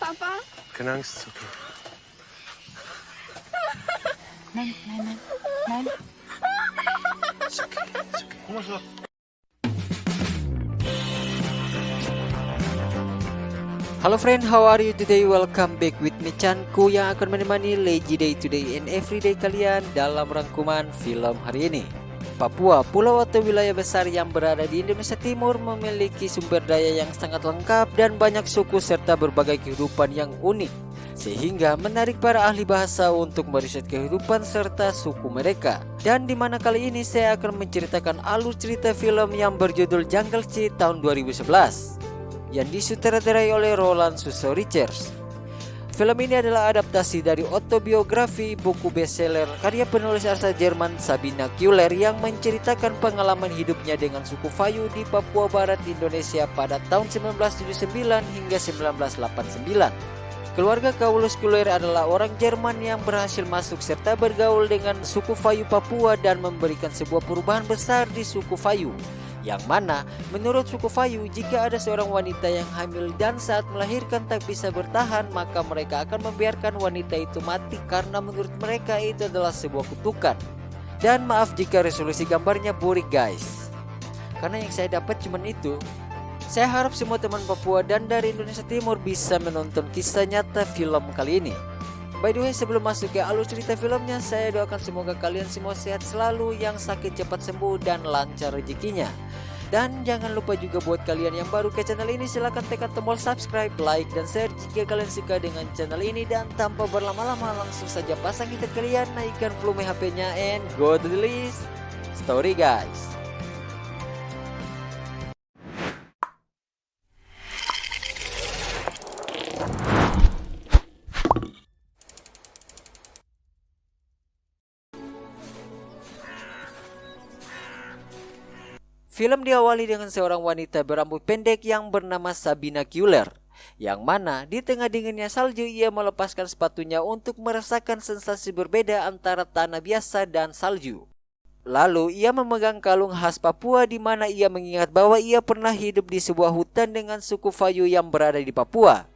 Papa? Keine Angst, okay. Nein, nein, nein, nein. It's okay, it's okay. Kom maar zo. Halo friend, how are you today? Welcome back with me Chanku yang akan menemani Lazy Day Today and Everyday kalian dalam rangkuman film hari ini. Papua, pulau atau wilayah besar yang berada di Indonesia Timur, memiliki sumber daya yang sangat lengkap dan banyak suku serta berbagai kehidupan yang unik, sehingga menarik para ahli bahasa untuk meriset kehidupan serta suku mereka. Dan dimana kali ini saya akan menceritakan alur cerita film yang berjudul Jungle City tahun 2011 yang disutradarai oleh Roland Suso Richards. Film ini adalah adaptasi dari autobiografi buku bestseller karya penulis asal Jerman Sabina Kuhler yang menceritakan pengalaman hidupnya dengan suku Fayu di Papua Barat, Indonesia pada tahun 1979 hingga 1989. Keluarga Paulus Kuhler adalah orang Jerman yang berhasil masuk serta bergaul dengan suku Fayu Papua dan memberikan sebuah perubahan besar di suku Fayu. Yang mana menurut suku Fayu, jika ada seorang wanita yang hamil dan saat melahirkan tak bisa bertahan, maka mereka akan membiarkan wanita itu mati karena menurut mereka itu adalah sebuah kutukan. Dan maaf jika resolusi gambarnya burik guys, karena yang saya dapat cuman itu. Saya harap semua teman Papua dan dari Indonesia Timur bisa menonton kisah nyata film kali ini. By the way, sebelum masuk ke alur cerita filmnya, saya doakan semoga kalian semua sehat selalu, yang sakit cepat sembuh dan lancar rezekinya. Dan jangan lupa juga buat kalian yang baru ke channel ini, silahkan tekan tombol subscribe, like, dan share jika kalian suka dengan channel ini. Dan tanpa berlama-lama langsung saja pasang headset kalian, naikkan volume HP-nya, and go to the list story guys. Film diawali dengan seorang wanita berambut pendek yang bernama Sabina Kuhler, yang mana di tengah dinginnya salju ia melepaskan sepatunya untuk merasakan sensasi berbeda antara tanah biasa dan salju. Lalu ia memegang kalung khas Papua di mana ia mengingat bahwa ia pernah hidup di sebuah hutan dengan suku Fayu yang berada di Papua.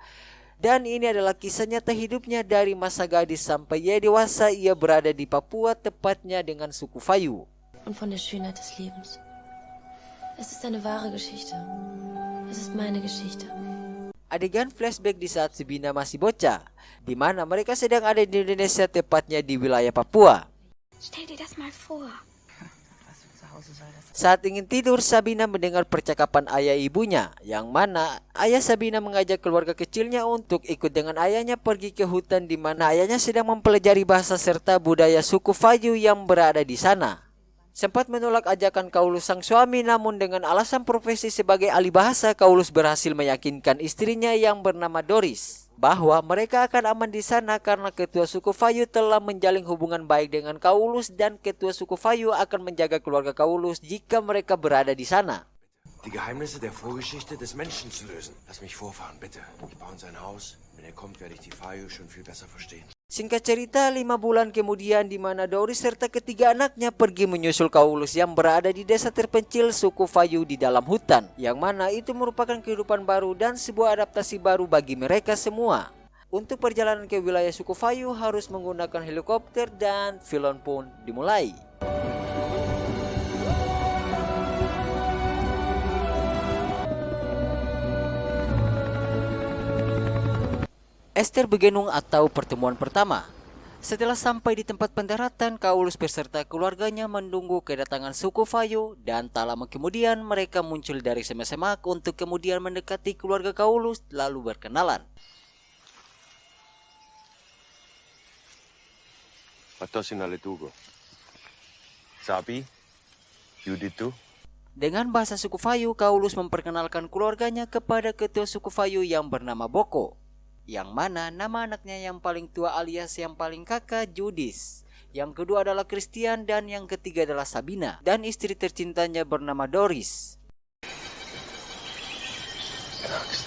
Dan ini adalah kisah nyata hidupnya dari masa gadis sampai ia dewasa, ia berada di Papua, tepatnya dengan suku Fayu. Und von der Schönheit des Lebens. Es ist eine wahre Geschichte. Es ist meine Geschichte. Adegan flashback di saat Sabina masih bocah, di mana mereka sedang ada di Indonesia, tepatnya di wilayah Papua. Stell dir das mal vor. Saat ingin tidur, Sabina mendengar percakapan ayah ibunya, yang mana ayah Sabina mengajak keluarga kecilnya untuk ikut dengan ayahnya pergi ke hutan di mana ayahnya sedang mempelajari bahasa serta budaya suku Fayu yang berada di sana. Sempat menolak ajakan Kaulus sang suami, namun dengan alasan profesi sebagai ahli bahasa, Kaulus berhasil meyakinkan istrinya yang bernama Doris bahwa mereka akan aman di sana karena ketua suku Fayu telah menjalin hubungan baik dengan Kaulus dan ketua suku Fayu akan menjaga keluarga Kaulus jika mereka berada di sana. Die Geheimnisse der Vorgeschichte des Menschen zu lösen. Lass mich vorfahren, bitte. Wir bauen sein Haus. Wenn er kommt, werde ich die Fayu schon viel besser verstehen. Singkat cerita, 5 bulan kemudian di mana Doris serta ketiga anaknya pergi menyusul Kaulus yang berada di desa terpencil suku Fayu di dalam hutan, yang mana itu merupakan kehidupan baru dan sebuah adaptasi baru bagi mereka semua. Untuk perjalanan ke wilayah suku Fayu harus menggunakan helikopter dan film pun dimulai. Ester Begenung atau pertemuan pertama. Setelah sampai di tempat pendaratan, Kaulus beserta keluarganya menunggu kedatangan suku Fayu, dan tak lama kemudian mereka muncul dari semak-semak untuk kemudian mendekati keluarga Kaulus lalu berkenalan. Patosin aletugo. Sabi, Yuditu. Dengan bahasa suku Fayu, Kaulus memperkenalkan keluarganya kepada ketua suku Fayu yang bernama Boko, yang mana nama anaknya yang paling tua alias yang paling kakak Judis, yang kedua adalah Christian, dan yang ketiga adalah Sabina, dan istri tercintanya bernama Doris. Keine Angst.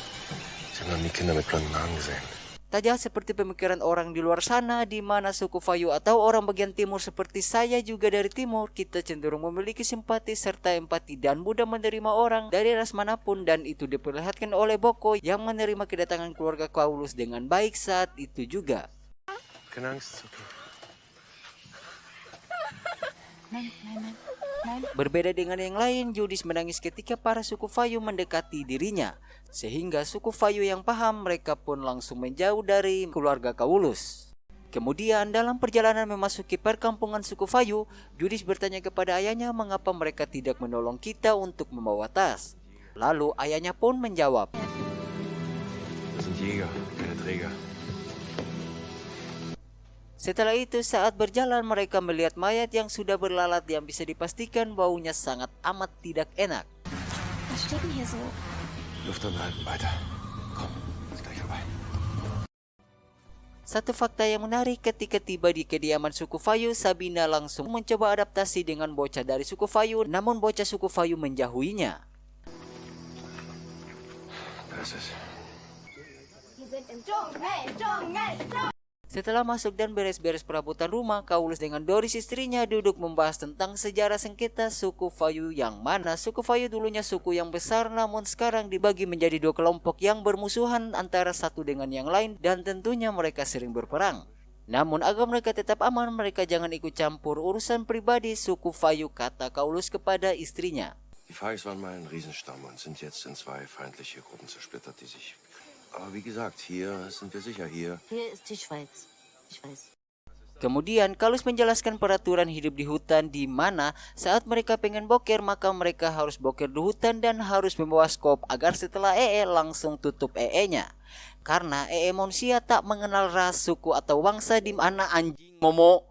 Sie haben noch nie Kinder mit blonden Haaren gesehen. Tak jahat seperti pemikiran orang di luar sana, di mana suku Fayu atau orang bagian timur seperti saya juga dari timur, kita cenderung memiliki simpati serta empati dan mudah menerima orang dari ras manapun, dan itu diperlihatkan oleh Boko yang menerima kedatangan keluarga Paulus dengan baik saat itu juga. Keine Angst, okay. Nein. Berbeda dengan yang lain, Judis menangis ketika para suku Fayu mendekati dirinya, sehingga suku Fayu yang paham mereka pun langsung menjauh dari keluarga Paulus. Kemudian dalam perjalanan memasuki perkampungan suku Fayu, Judis bertanya kepada ayahnya mengapa mereka tidak menolong kita untuk membawa tas. Lalu ayahnya pun menjawab, Das sind Jäger, keine Träger. setelah itu saat berjalan mereka melihat mayat yang sudah berlalat yang bisa dipastikan baunya sangat amat tidak enak. Was steht denn hier so? Luft anhalten, weiter. Komm, ist gleich vorbei. Satu fakta yang menarik ketika tiba di kediaman suku Fayu, Sabina langsung mencoba adaptasi dengan bocah dari suku Fayu, namun bocah suku Fayu menjauhinya. Da ist es. Wir sind im Dschungel. Setelah masuk dan beres-beres perabotan rumah, Paulus dengan Doris istrinya duduk membahas tentang sejarah sengketa suku Fayu, yang mana suku Fayu dulunya suku yang besar namun sekarang dibagi menjadi dua kelompok yang bermusuhan antara satu dengan yang lain, dan tentunya mereka sering berperang. Namun agar mereka tetap aman, mereka jangan ikut campur urusan pribadi suku Fayu, kata Paulus kepada istrinya. Die Fayus waren mal ein Riesenstamm und sind jetzt in zwei feindliche Gruppen zersplittert, die sich... Aber wie gesagt, hier sind wir sicher, hier. Hier ist die Schweiz. Ich weiß. Kemudian Paulus menjelaskan peraturan hidup di hutan, di mana saat mereka pengen boker maka mereka harus boker di hutan dan harus membawa skop agar setelah langsung tutup nya. Karena manusia tak mengenal ras, suku atau bangsa, di mana anjing Momo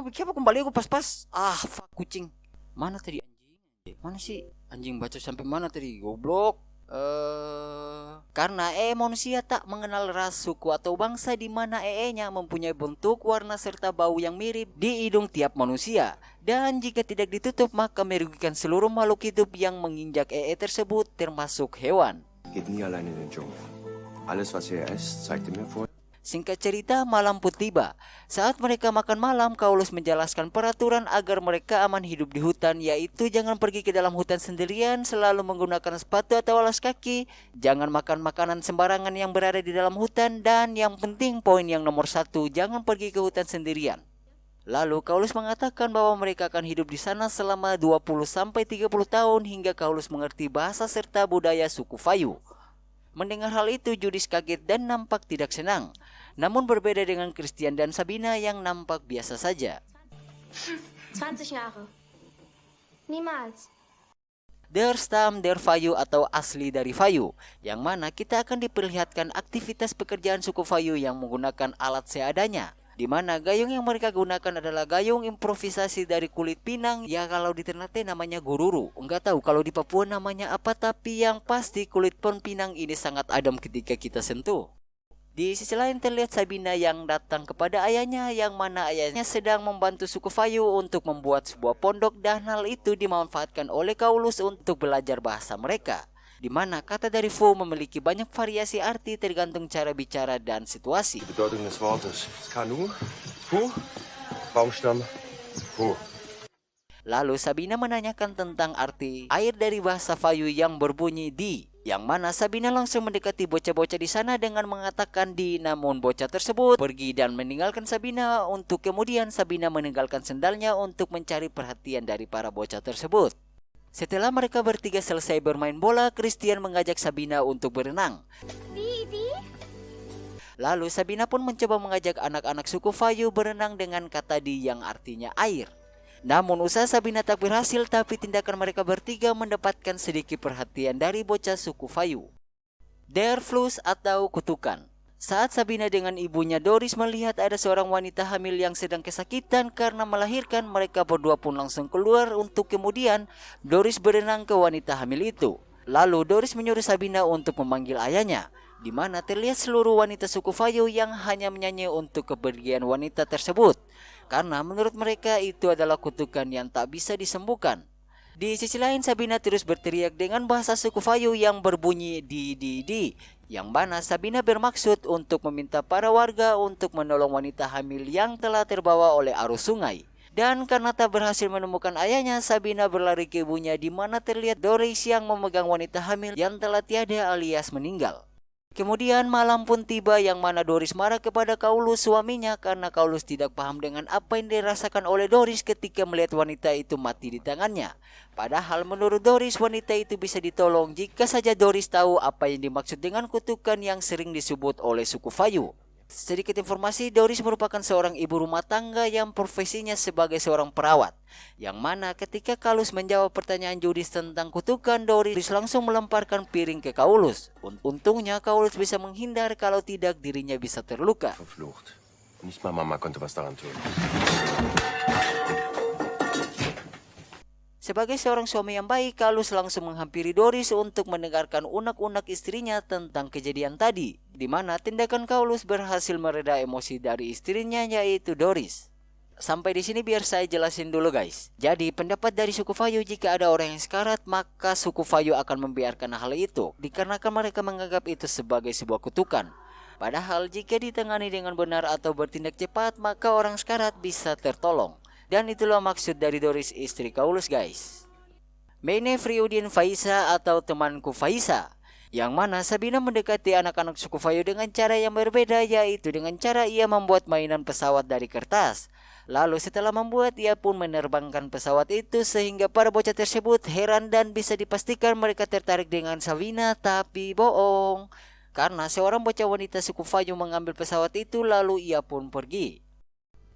bikin apa kembali aku pas-pas. Fuck kucing. Mana tadi anjing? Mana sih anjing baca sampai mana tadi? Goblok. Karena manusia tak mengenal ras, suku atau bangsa, di mana nya mempunyai bentuk, warna serta bau yang mirip di hidung tiap manusia, dan jika tidak ditutup maka merugikan seluruh makhluk hidup yang menginjak tersebut termasuk hewan. Geht nie allein in den Dschungel. Alles, was ihr esst, zeigt ihr mir vor. Singkat cerita, malam pun tiba. Saat mereka makan malam, Paulus menjelaskan peraturan agar mereka aman hidup di hutan, yaitu jangan pergi ke dalam hutan sendirian, selalu menggunakan sepatu atau alas kaki, jangan makan makanan sembarangan yang berada di dalam hutan, dan yang penting poin yang nomor 1, jangan pergi ke hutan sendirian. Lalu Paulus mengatakan bahwa mereka akan hidup di sana selama 20-30 tahun hingga Paulus mengerti bahasa serta budaya suku Fayu. Mendengar hal itu, Judis kaget dan nampak tidak senang. Namun berbeda dengan Christian dan Sabina yang nampak biasa saja. 20 Jahre. Niemals. Der Stamm der Fayu atau asli dari Fayu, yang mana kita akan diperlihatkan aktivitas pekerjaan suku Fayu yang menggunakan alat seadanya, di mana gayung yang mereka gunakan adalah gayung improvisasi dari kulit pinang. Ya kalau di Ternate namanya gururu, enggak tahu kalau di Papua namanya apa, tapi yang pasti kulit pohon pinang ini sangat adem ketika kita sentuh. Di sisi lain terlihat Sabina yang datang kepada ayahnya, yang mana ayahnya sedang membantu suku Fayu untuk membuat sebuah pondok, dan hal itu dimanfaatkan oleh Paulus untuk belajar bahasa mereka, di mana kata dari Fu memiliki banyak variasi arti tergantung cara bicara dan situasi. Die Bedeutung des Wortes ist Kanu, Fu, Baumstamm, Fu. Lalu Sabina menanyakan tentang arti air dari bahasa Fayu yang berbunyi di, yang mana Sabina langsung mendekati bocah-bocah di sana dengan mengatakan di, namun bocah tersebut pergi dan meninggalkan Sabina, untuk kemudian Sabina meninggalkan sendalnya untuk mencari perhatian dari para bocah tersebut. Setelah mereka bertiga selesai bermain bola, Christian mengajak Sabina untuk berenang. Lalu Sabina pun mencoba mengajak anak-anak suku Fayu berenang dengan kata di yang artinya air. Namun usaha Sabina tak berhasil, tapi tindakan mereka bertiga mendapatkan sedikit perhatian dari bocah suku Fayu. Der Fluss atau kutukan. Saat Sabina dengan ibunya Doris melihat ada seorang wanita hamil yang sedang kesakitan karena melahirkan, mereka berdua pun langsung keluar untuk kemudian Doris berenang ke wanita hamil itu. Lalu Doris menyuruh Sabina untuk memanggil ayahnya, di mana terlihat seluruh wanita suku Fayu yang hanya menyanyi untuk kepergian wanita tersebut, karena menurut mereka itu adalah kutukan yang tak bisa disembuhkan. Di sisi lain Sabina terus berteriak dengan bahasa suku Fayu yang berbunyi di, yang mana Sabina bermaksud untuk meminta para warga untuk menolong wanita hamil yang telah terbawa oleh arus sungai. Dan karena tak berhasil menemukan ayahnya, Sabina berlari ke ibunya di mana terlihat Doris yang memegang wanita hamil yang telah tiada alias meninggal. Kemudian malam pun tiba yang mana Doris marah kepada Kaulus suaminya karena Kaulus tidak paham dengan apa yang dirasakan oleh Doris ketika melihat wanita itu mati di tangannya. Padahal menurut Doris wanita itu bisa ditolong jika saja Doris tahu apa yang dimaksud dengan kutukan yang sering disebut oleh suku Fayu. Sedikit informasi, Doris merupakan seorang ibu rumah tangga yang profesinya sebagai seorang perawat. Yang mana ketika Kaulus menjawab pertanyaan Judis tentang kutukan, Doris langsung melemparkan piring ke Kaulus. Untungnya Kaulus bisa menghindar, kalau tidak dirinya bisa terluka. Verflucht. Nicht mal Mama konnte was daran tun. Sebagai seorang suami yang baik, Kaulus langsung menghampiri Doris untuk mendengarkan unek-unek istrinya tentang kejadian tadi, di mana tindakan Kaulus berhasil mereda emosi dari istrinya yaitu Doris. Sampai di sini biar saya jelasin dulu guys. Jadi pendapat dari suku Fayu, jika ada orang yang sekarat maka suku Fayu akan membiarkan hal itu dikarenakan mereka menganggap itu sebagai sebuah kutukan. Padahal jika ditangani dengan benar atau bertindak cepat maka orang sekarat bisa tertolong. Dan itulah maksud dari Doris istri Kaulus guys. Meine Friudin Faisa atau temanku Faisa, yang mana Sabina mendekati anak-anak suku Fayu dengan cara yang berbeda, yaitu dengan cara ia membuat mainan pesawat dari kertas. Lalu setelah membuat, ia pun menerbangkan pesawat itu sehingga para bocah tersebut heran dan bisa dipastikan mereka tertarik dengan Sabina, tapi bohong. Karena seorang bocah wanita suku Fayu mengambil pesawat itu lalu ia pun pergi.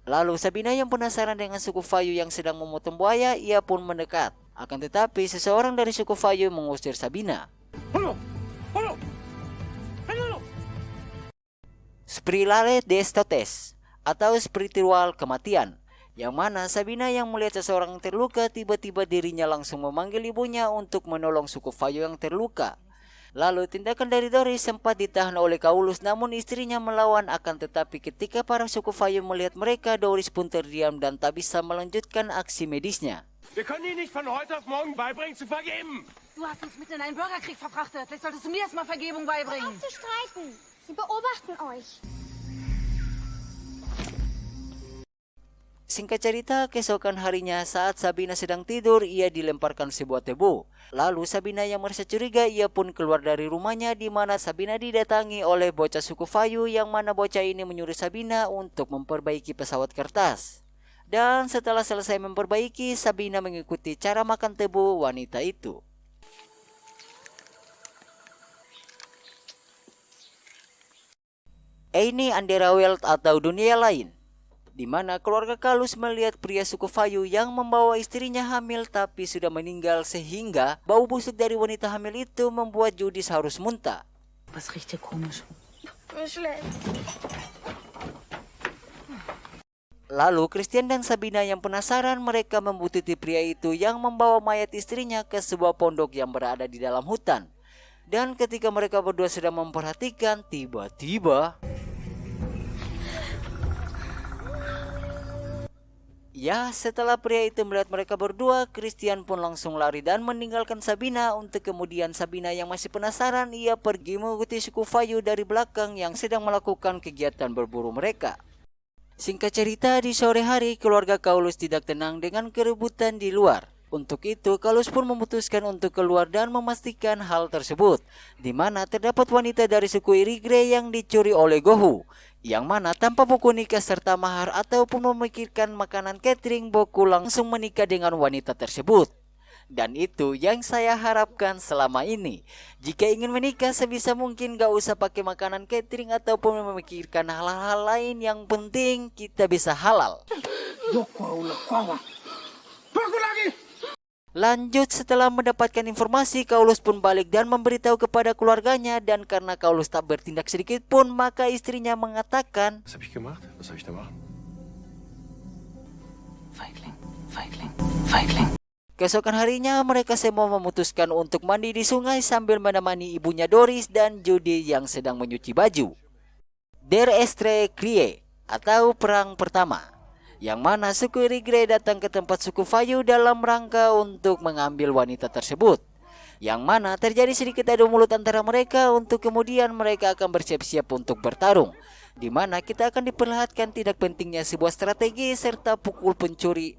Lalu Sabina yang penasaran dengan suku Fayu yang sedang memotong buaya, ia pun mendekat. Akan tetapi seseorang dari suku Fayu mengusir Sabina. Spiritual Destotes atau spiritual kematian, yang mana Sabina yang melihat seseorang terluka, tiba-tiba dirinya langsung memanggil ibunya untuk menolong suku Fayu yang terluka. Lalu tindakan dari Doris sempat ditahan oleh Kaulus, namun istrinya melawan. Akan tetapi ketika para suku Fayu melihat mereka, Doris pun terdiam dan tak bisa melanjutkan aksi medisnya. Wir können Ihnen nicht von heute auf morgen beibringen zu vergeben. Du hast uns mitten in einen Bürgerkrieg verfrachtet. Vielleicht solltest du mir erstmal Vergebung beibringen. Auf zu streiten. Sie beobachten euch. Singkat cerita, keesokan harinya saat Sabina sedang tidur, ia dilemparkan sebuah tebu. Lalu Sabina yang merasa curiga, ia pun keluar dari rumahnya, di mana Sabina didatangi oleh bocah suku Fayu, yang mana bocah ini menyuruh Sabina untuk memperbaiki pesawat kertas. Dan setelah selesai memperbaiki, Sabina mengikuti cara makan tebu wanita itu. Ini Underworld atau dunia lain, di mana keluarga Kaulus melihat pria suku Fayu yang membawa istrinya hamil tapi sudah meninggal, sehingga bau busuk dari wanita hamil itu membuat Judis harus muntah. Was riecht hier komisch? Schlecht. Lalu Christian dan Sabina yang penasaran, mereka membuntuti pria itu yang membawa mayat istrinya ke sebuah pondok yang berada di dalam hutan. Dan ketika mereka berdua sedang memperhatikan, tiba-tiba setelah pria itu melihat mereka berdua, Christian pun langsung lari dan meninggalkan Sabina. Untuk kemudian Sabina yang masih penasaran, ia pergi mengikuti suku Fayu dari belakang yang sedang melakukan kegiatan berburu mereka. Singkat cerita, di sore hari keluarga Kaulus tidak tenang dengan keributan di luar. Untuk itu, Kaulus pun memutuskan untuk keluar dan memastikan hal tersebut, di mana terdapat wanita dari suku Irigre yang dicuri oleh Gohu, yang mana tanpa buku nikah serta mahar ataupun memikirkan makanan catering, Boku langsung menikah dengan wanita tersebut. Dan itu yang saya harapkan selama ini. Jika ingin menikah, sebisa mungkin gak usah pakai makanan catering ataupun memikirkan hal-hal lain. Yang penting kita bisa halal. Lanjut, setelah mendapatkan informasi, Kaulus pun balik dan memberitahu kepada keluarganya. Dan karena Kaulus tak bertindak sedikit pun, maka istrinya mengatakan, Was hab ich gemacht? Was soll ich da machen? Feigling, Feigling, Feigling. keesokan harinya mereka semua memutuskan untuk mandi di sungai sambil menemani ibunya Doris dan Judy yang sedang menyuci baju. Der Erste Krieg atau perang pertama, yang mana suku Irigre datang ke tempat suku Fayu dalam rangka untuk mengambil wanita tersebut. Yang mana terjadi sedikit adu mulut antara mereka untuk kemudian mereka akan bersiap-siap untuk bertarung. Di mana kita akan diperlihatkan tidak pentingnya sebuah strategi serta pukul pencuri.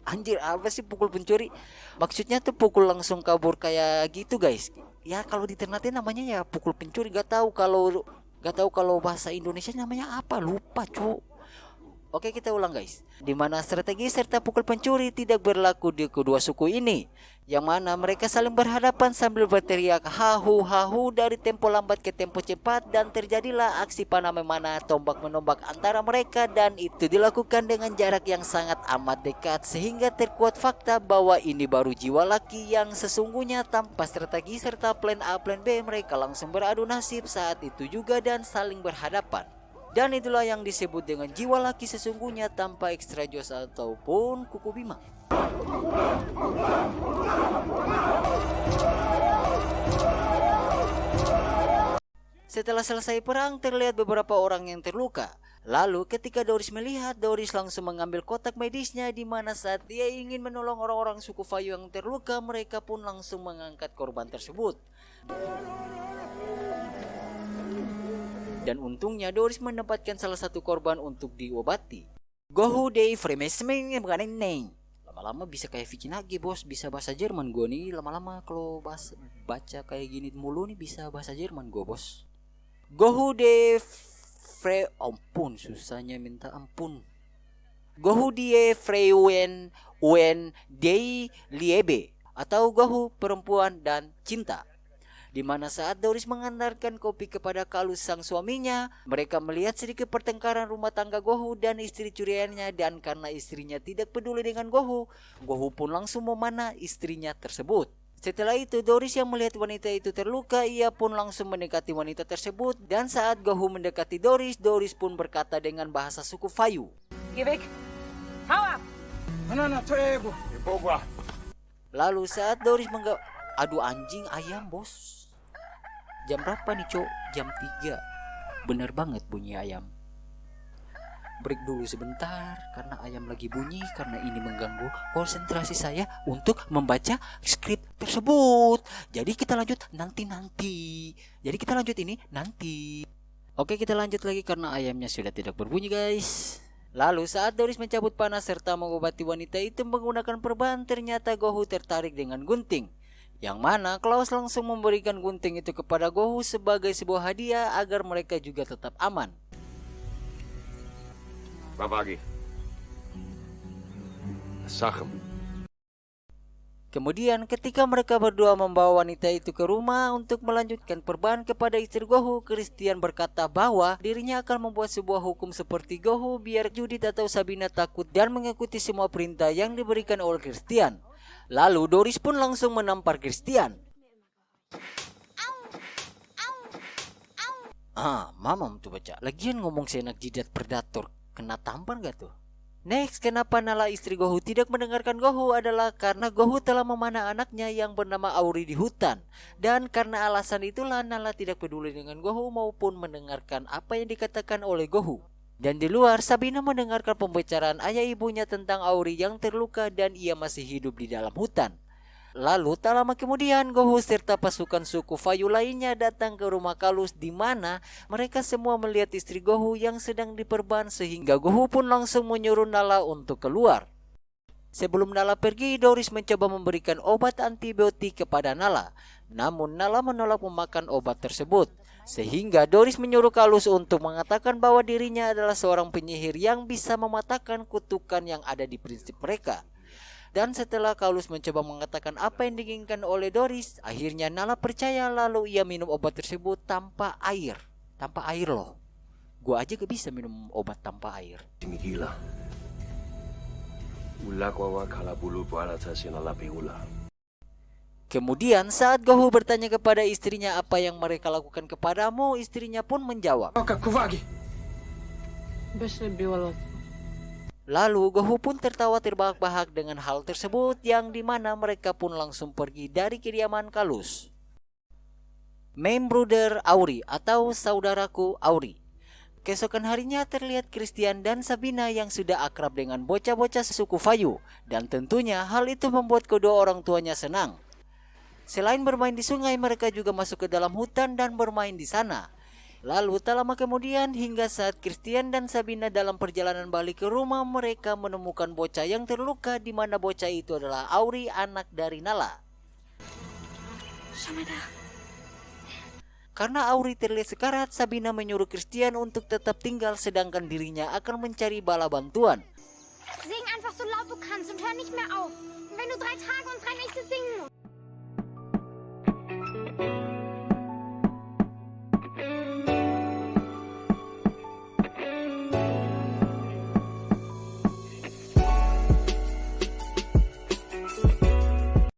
Anjir, apa sih pukul pencuri? Maksudnya tuh pukul langsung kabur kayak gitu guys. Ya kalau di Ternate namanya ya pukul pencuri. Gak tahu kalau bahasa Indonesia namanya apa, lupa cu. Oke, kita ulang guys. Di mana strategi serta pukul pencuri tidak berlaku di kedua suku ini, yang mana mereka saling berhadapan sambil berteriak hahu-hahu dari tempo lambat ke tempo cepat, dan terjadilah aksi panah memanah tombak menombak antara mereka, dan itu dilakukan dengan jarak yang sangat amat dekat sehingga terkuat fakta bahwa ini baru jiwa laki yang sesungguhnya. Tanpa strategi serta plan A plan B, mereka langsung beradu nasib saat itu juga dan saling berhadapan. Dan itulah yang disebut dengan jiwa laki sesungguhnya tanpa ekstra jos ataupun kuku bima. Setelah selesai perang, terlihat beberapa orang yang terluka. Lalu ketika Doris melihat, Doris langsung mengambil kotak medisnya, di mana saat dia ingin menolong orang-orang suku Fayu yang terluka, mereka pun langsung mengangkat korban tersebut. Dan untungnya Doris mendapatkan salah satu korban untuk diobati. Gohu dei fremesmeng bukan neng. Lama-lama bisa kayak Vicky Nagi bos, bisa bahasa Jerman gue nih. Lama-lama kalau baca kayak gini mulu nih bisa bahasa Jerman gue bos. Gohu de ampun, susahnya minta ampun. Gohu die freuen dei liebe, atau Gohu perempuan dan cinta. Di mana saat Doris mengantarkan kopi kepada Kalus sang suaminya, mereka melihat sedikit pertengkaran rumah tangga Gohu dan istri curiannya, dan karena istrinya tidak peduli dengan Gohu, Gohu pun langsung memanah istrinya tersebut. Setelah itu Doris yang melihat wanita itu terluka, ia pun langsung mendekati wanita tersebut, dan saat Gohu mendekati Doris, Doris pun berkata dengan bahasa suku Fayu. Geh weg. Hau ab. Lalu saat Doris aduh anjing ayam bos. Jam berapa nih cok? Jam 3. Bener banget bunyi ayam. Break dulu sebentar karena ayam lagi bunyi, karena ini mengganggu konsentrasi saya untuk membaca skrip tersebut. Jadi kita lanjut nanti. Oke, kita lanjut lagi karena ayamnya sudah tidak berbunyi guys. Lalu saat Doris mencabut panah serta mengobati wanita itu menggunakan perban, ternyata Gohu tertarik dengan gunting. Yang mana Klaus langsung memberikan gunting itu kepada Gohu sebagai sebuah hadiah agar mereka juga tetap aman. Babagi. Sachem. Kemudian ketika mereka berdua membawa wanita itu ke rumah untuk melanjutkan perban kepada istri Gohu, Christian berkata bahwa dirinya akan membuat sebuah hukum seperti Gohu biar Judith atau Sabina takut dan mengikuti semua perintah yang diberikan oleh Christian. Lalu Doris pun langsung menampar Christian. Mamam tuh baca. Lagian ngomong seenak jidat predator, kena tampar gak tuh? Next, kenapa Nala istri Gohu tidak mendengarkan Gohu adalah karena Gohu telah memanah anaknya yang bernama Auri di hutan. Dan karena alasan itulah Nala tidak peduli dengan Gohu maupun mendengarkan apa yang dikatakan oleh Gohu. Dan di luar, Sabina mendengarkan pembicaraan ayah ibunya tentang Auri yang terluka dan ia masih hidup di dalam hutan. Lalu tak lama kemudian Gohu serta pasukan suku Fayu lainnya datang ke rumah Kalus, di mana mereka semua melihat istri Gohu yang sedang diperban, sehingga Gohu pun langsung menyuruh Nala untuk keluar. Sebelum Nala pergi, Doris mencoba memberikan obat antibiotik kepada Nala. Namun Nala menolak memakan obat tersebut. Sehingga Doris menyuruh Kalus untuk mengatakan bahwa dirinya adalah seorang penyihir yang bisa mematahkan kutukan yang ada di prinsip mereka. Dan setelah Kalus mencoba mengatakan apa yang diinginkan oleh Doris, akhirnya Nala percaya, lalu ia minum obat tersebut tanpa air. Tanpa air loh. Gua aja gak bisa minum obat tanpa air. Gila. Ula kawa kala bulu buala tasinala piula. Kemudian saat Gohu bertanya kepada istrinya apa yang mereka lakukan kepadamu, istrinya pun menjawab. Lalu Gohu pun tertawa terbahak-bahak dengan hal tersebut, yang dimana mereka pun langsung pergi dari kediaman Kalus. Mein Bruder Auri atau saudaraku Auri. Keesokan harinya terlihat Christian dan Sabina yang sudah akrab dengan bocah-bocah suku Fayu, dan tentunya hal itu membuat kedua orang tuanya senang. Selain bermain di sungai, mereka juga masuk ke dalam hutan dan bermain di sana. Lalu tak lama kemudian, hingga saat Christian dan Sabina dalam perjalanan balik ke rumah, mereka menemukan bocah yang terluka, di mana bocah itu adalah Auri, anak dari Nala. Schau mal da. Karena Auri terlihat sekarat, Sabina menyuruh Christian untuk tetap tinggal sedangkan dirinya akan mencari bala bantuan. Sing einfach so laut du kannst und hör nicht mehr auf. Und wenn du 3 Tage und 3 Nächte singen musst.